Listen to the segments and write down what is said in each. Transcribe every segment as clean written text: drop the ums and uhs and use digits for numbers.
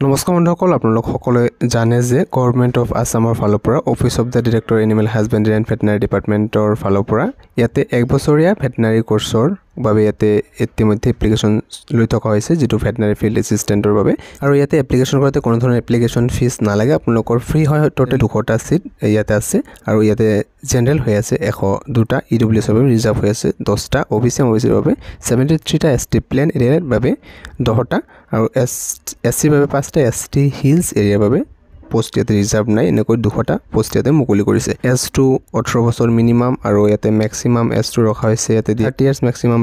নমস্কাৰ বন্ধুসকল, আপোনালোক সকলোৱে জানে যে গভৰ্ণমেণ্ট অফ আছামৰ ফালৰ পৰা office of the director animal husbandry and veterinary ডিপাৰ্টমেণ্টৰ ফালৰ পৰা ইয়াতে 1 বছৰীয়া ভেটেনাৰী কোৰ্ছৰ বাবে ইয়াতে ইতিমধ্যে এপ্লিকেশ্যন লৈ থকা হৈছে, যেটো ভেটেনাৰী ফিল্ড এছিষ্টেণ্টৰ বাবে। আৰু ইয়াতে এপ্লিকেশ্যন কৰোঁতে কোনো ধৰণৰ এপ্লিকেশ্যন ফিজ নালাগে, আপোনালোকৰ ফ্ৰী হয়। টোটেল 200টা সিট ইয়াতে আছে আৰু ইয়াতে জেনেৰেল হৈ আছে 102টা, ইডব্লিউএছৰ বাবে ৰিজাৰ্ভ হৈ আছে 10টা, ওবিচিৰ বাবে 73টা, এছটি প্লেন এৰিয়াৰ বাবে 10টা আৰু এছচিৰ বাবে 5টা, এছটি হিলছ এৰিয়াৰ বাবে পোষ্ট ইয়াতে ৰিজাৰ্ভ নাই। এনেকৈ 200টা পোষ্ট ইয়াতে মুকলি কৰিছে। এজ2 18 বছৰ মিনিমাম আৰু ইয়াতে মেক্সিমাম এজ2 ৰখা হৈছে, ইয়াতে 30 ইয়াৰ্ছ মেক্সিমাম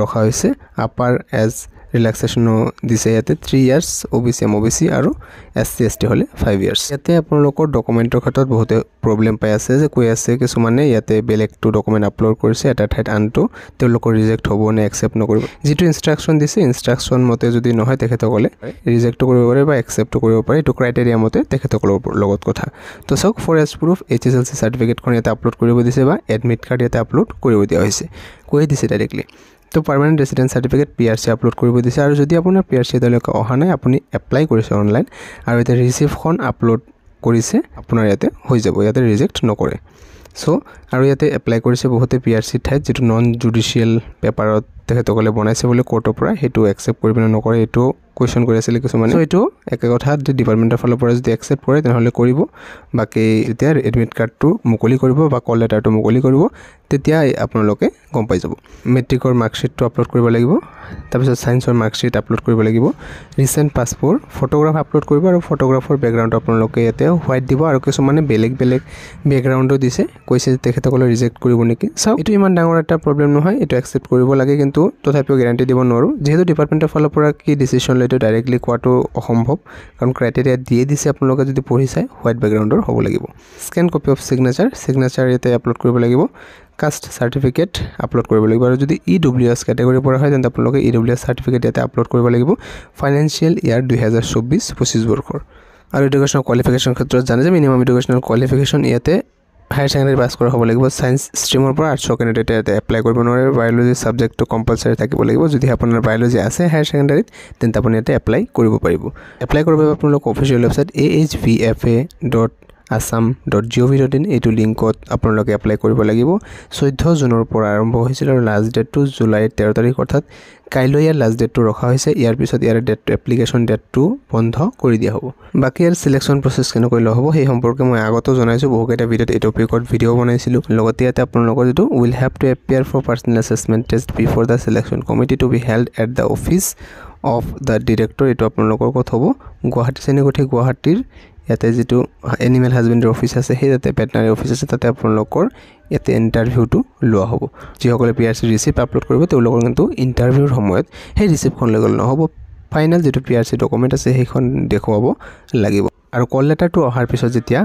ৰখা হৈছে। আপাৰ এজ ৰিলেক্সেশ্যনো দিছে ইয়াতে 3 ইয়াৰ্ছ, ওবিচি আৰু এছচি এছটি হ'লে 5 ইয়াৰ্ছ। ইয়াতে আপোনালোকৰ ডকুমেণ্টৰ ক্ষেত্ৰত বহুতে প্ৰব্লেম পাই আছে, যে কৈ আছে কিছুমানে ইয়াতে বেলেগটো ডকুমেণ্ট আপলোড কৰিছে এটা ঠাইত, আনটো তেওঁলোকৰ ৰিজেক্ট হ'ব নে একচেপ্ট নকৰিব। যিটো ইনষ্ট্ৰাকশ্যন দিছে ইনষ্ট্ৰাকশ্যন মতে যদি নহয় তেখেতসকলে ৰিজেক্টটো কৰিব পাৰে বা একচেপ্টটো কৰিব পাৰে, এইটো ক্ৰাইটেৰিয়া মতে তেখেতসকলৰ লগত কথা। তো চাওক, ফৰ এজ প্ৰুফ HSLC চাৰ্টিফিকেটখন ইয়াতে আপলোড কৰিব দিছে বা এডমিট কাৰ্ড ইয়াতে আপলোড কৰিব দিয়া হৈছে, কৈ দিছে ডাইৰেক্টলি। তো permanent residence certificate PRC upload কৰিব দিছে, আৰু যদি আপোনাৰ PRC এতিয়ালৈকে অহা নাই, আপুনি এপ্লাই কৰিছে অনলাইন আৰু এতিয়া ৰিচিপ্টখন আপলোড কৰিছে, আপোনাৰ ইয়াতে হৈ যাব, ইয়াতে ৰিজেক্ট নকৰে। চ' আৰু ইয়াতে এপ্লাই কৰিছে বহুতে PRC ঠাইত, যিটো নন জুডিচিয়েল পেপাৰত তেখেতসকলে বনাইছে বুলি কোৰ্টৰ পৰা, সেইটো একচেপ্ট কৰিব নে নকৰে এইটো কুৱেশ্যন কৰি আছিলে কিছুমানে। চ' এইটো একে কথা, ডিপাৰ্টমেণ্টৰ ফালৰ পৰা যদি একচেপ্ট কৰে তেনেহ'লে কৰিব, বাকী যেতিয়া এডমিট কাৰ্ডটো মুকলি কৰিব বা কল লেটাৰটো মুকলি কৰিব তেতিয়া আপোনালোকে গম পাই যাব। মেট্ৰিকৰ মাৰ্কশ্বিটটো আপলোড কৰিব লাগিব, তাৰপিছত ছায়েন্সৰ মাৰ্কশ্বিট আপলোড কৰিব লাগিব, ৰিচেণ্ট পাছপৰ্ট, ফটোগ্ৰাফ আপলোড কৰিব, আৰু ফটোগ্ৰাফৰ বেকগ্ৰাউণ্ড আপোনালোকে ইয়াতে হোৱাইট দিব, আৰু কিছুমানে বেলেগ বেকগ্ৰাউণ্ডো দিছে, কৈছে যে তেখেতসকলে ৰিজেক্ট কৰিব নেকি। চাওক, এইটো ইমান ডাঙৰ এটা প্ৰব্লেম নহয়, এইটো একচেপ্ট কৰিব লাগে, কিন্তু তথাপিও গেৰাণ্টি দিব নোৱাৰোঁ, যিহেতু ডিপাৰ্টমেণ্টৰ ফালৰ পৰা কি ডিচিশ্যন লয় এইটো ডাইৰেক্টলি কোৱাটো অসম্ভৱ, কাৰণ ক্ৰাইটেৰিয়া দিয়ে দিছে, আপোনালোকে যদি পঢ়ি চাই হোৱাইট বেকগ্ৰাউণ্ডৰ হ'ব লাগিব। স্কেন কপি অফ চিগনেচাৰ ইয়াতে আপলোড কৰিব লাগিব, কাষ্ট চাৰ্টিফিকেট আপলোড কৰিব লাগিব, আৰু যদি EWS কেটেগৰীৰ পৰা হয় তেন্তে আপোনালোকে EWS চাৰ্টিফিকেট ইয়াতে আপলোড কৰিব লাগিব, ফাইনেন্সিয়েল ইয়াৰ 2024-25 বৰ্ষৰ। আৰু এডুকেশ্যনেল কোৱালিফিকেশ্যন ক্ষেত্ৰত জানে যে মিনিমাম এডুকেশ্যনেল কোৱালিফিকেশ্যন ইয়াতে হায়াৰ ছেকেণ্ডেৰী পাছ কৰা হ'ব লাগিব। ছায়েন্স ষ্ট্ৰীমৰ পৰা আৰ্টছৰ কেণ্ডিডেটে ইয়াতে এপ্লাই কৰিব নোৱাৰে, বায়'লজি ছাবজেক্টটো কম্পালচাৰী থাকিব লাগিব। যদি আপোনাৰ বায়'লজি আছে হায়াৰ ছেকেণ্ডেৰীত তেন্তে আপুনি ইয়াতে এপ্লাই কৰিব পাৰিব। এপ্লাই কৰিব আপোনালোক অফিচিয়েল ৱেবছাইট ahvfa.assam.gov.in, এইটো লিংকত আপোনালোকে এপ্লাই কৰিব লাগিব। 14 জুনৰ পৰা আৰম্ভ হৈছিল আৰু লাষ্ট ডেটটো জুলাইৰ 13 তাৰিখ, অৰ্থাৎ কাইলৈ ইয়াৰ লাষ্ট ডেটটো ৰখা হৈছে। ইয়াৰ পিছত ইয়াৰ এপ্লিকেশ্যন ডেটটো বন্ধ কৰি দিয়া হ'ব। বাকী ইয়াৰ চিলেকশ্যন প্ৰচেছ কেনেকৈ লোৱা হ'ব সেই সম্পৰ্কে মই আগতেও জনাইছোঁ, বহুকেইটা ভিডিঅ'ত এই টপিকত ভিডিঅ' বনাইছিলোঁ। লগতে ইয়াতে আপোনালোকৰ যিটো will have to appear for personal assessment test before the selection committee to be held at the office of the director, এইটো আপোনালোকৰ ক'ত হ'ব, গুৱাহাটী চেনিকুঠি গুৱাহাটীৰ ইয়াতে যিটো এনিমেল হাজবেণ্ডাৰী অফিচ আছে, সেই তাতে ভেটেনাৰী অফিচ আছে, তাতে আপোনালোকৰ ইয়াতে ইণ্টাৰভিউটো লোৱা হ'ব। যিসকলে PRC ৰিচিপ্ট আপলোড কৰিব তেওঁলোকৰ কিন্তু ইণ্টাৰভিউৰ সময়ত সেই ৰিচিপ্টখন লৈ গ'লে নহ'ব, ফাইনেল যিটো PRC ডকুমেণ্ট আছে সেইখন দেখুৱাব লাগিব। আৰু কল লেটাৰটো অহাৰ পিছত যেতিয়া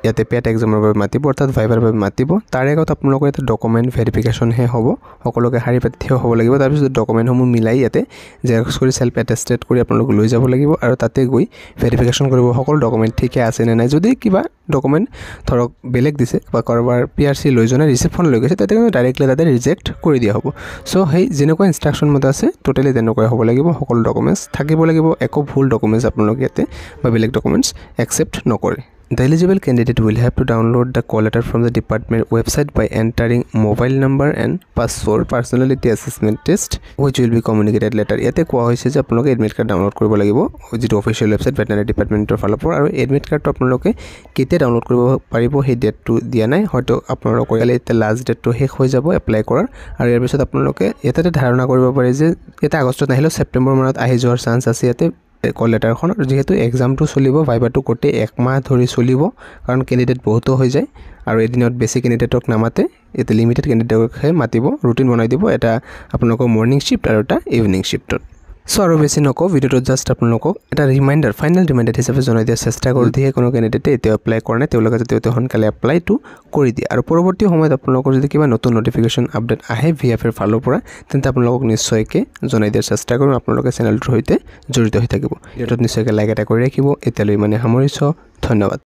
ইয়াতে পেট এক্সামৰ বাবে মাতিব, অৰ্থাৎ ভাইভাৰ বাবে মাতিব, তাৰে আগত আপোনালোকৰ ইয়াতে ডকুমেণ্ট ভেৰিফিকেশ্যনহে হ'ব, সকলোকে শাৰী পাতি থিয় হ'ব লাগিব। তাৰপিছত ডকুমেণ্টসমূহ মিলাই ইয়াতে জেৰক্স কৰি চেল্ফ এটেষ্টেড কৰি আপোনালোক লৈ যাব লাগিব, আৰু তাতে গৈ ভেৰিফিকেশ্যন কৰিব সকলো ডকুমেণ্ট ঠিকে আছে নে নাই। যদি কিবা ডকুমেণ্ট ধৰক বেলেগ দিছে বা কাৰোবাৰ PRC লৈ যোৱা নাই, ৰিচিপ্টখন লৈ গৈছে, তাতে কিন্তু ডাইৰেক্টলি তাতে ৰিজেক্ট কৰি দিয়া হ'ব। চ' সেই যেনেকুৱা ইনষ্ট্ৰাকশ্যন মতে আছে টোটেলি তেনেকুৱাই হ'ব লাগিব, সকলো ডকুমেণ্টছ থাকিব লাগিব, একো ভুল ডকুমেণ্টছ আপোনালোকে ইয়াতে বা বেলেগ ডকুমেণ্টছ একচেপ্ট নকৰে। The eligible candidate will have to download the call letter from the department website by entering mobile number and password personality assessment test which will be communicated later. ইয়াতে কোৱা হৈছে যে আপোনালোকে এডমিট কাৰ্ড ডাউনলোড কৰিব লাগিব, যিটো official website veterinary ডিপাৰ্টমেণ্টৰ ফালৰ পৰা, আৰু এডমিট কাৰ্ডটো আপোনালোকে কেতিয়া ডাউনলোড কৰিব পাৰিব সেই ডেটটো দিয়া নাই, হয়তো আপোনালোকৰ এতিয়া লাষ্ট ডেটটো শেষ হৈ যাব এপ্লাই কৰাৰ, আৰু ইয়াৰ পিছত আপোনালোকে ইয়াতে ধাৰণা কৰিব পাৰে যে ইয়াতে আগষ্টত নাহিলেও ছেপ্টেম্বৰ মানত আহি যোৱাৰ চান্স আছে ইয়াতে কল লেটাৰখন। আৰু যিহেতু এক্সামটো চলিব, ভাইভাটো গোটেই 1 মাহ ধৰি চলিব, কাৰণ কেণ্ডিডেট বহুতো হৈ যায়, আৰু এদিনত বেছি কেণ্ডিডেটক নামাতে, ইয়াতে লিমিটেড কেণ্ডিডেটকহে মাতিব, ৰুটিন বনাই দিব, এটা আপোনালোকৰ মৰ্ণিং শিফ্ট আৰু এটা ইভিনিং শিফ্টত। চ' আৰু বেছি নকওঁ, ভিডিঅ'টোত জাষ্ট আপোনালোকক এটা ৰিমাইণ্ডাৰ, ফাইনেল ৰিমাইণ্ডাৰ হিচাপে জনাই দিয়াৰ চেষ্টা কৰোঁ, যদিহে কোনো কেণ্ডিডেটে এতিয়াও এপ্লাই কৰা নাই তেওঁলোকে যাতে অতি সোনকালে এপ্লাইটো কৰি দিয়ে। আৰু পৰৱৰ্তী সময়ত আপোনালোকৰ যদি কিবা নতুন নটিফিকেশ্যন আপডেট আহে VFAৰ ফালৰ পৰা তেন্তে আপোনালোকক নিশ্চয়কৈ জনাই দিয়াৰ চেষ্টা কৰিম, আপোনালোকে চেনেলটোৰ সৈতে জড়িত হৈ থাকিব। ভিডিঅ'টোত নিশ্চয়কৈ লাইক এটা কৰি ৰাখিব। এতিয়ালৈ ইমানে সামৰিছোঁ, ধন্যবাদ।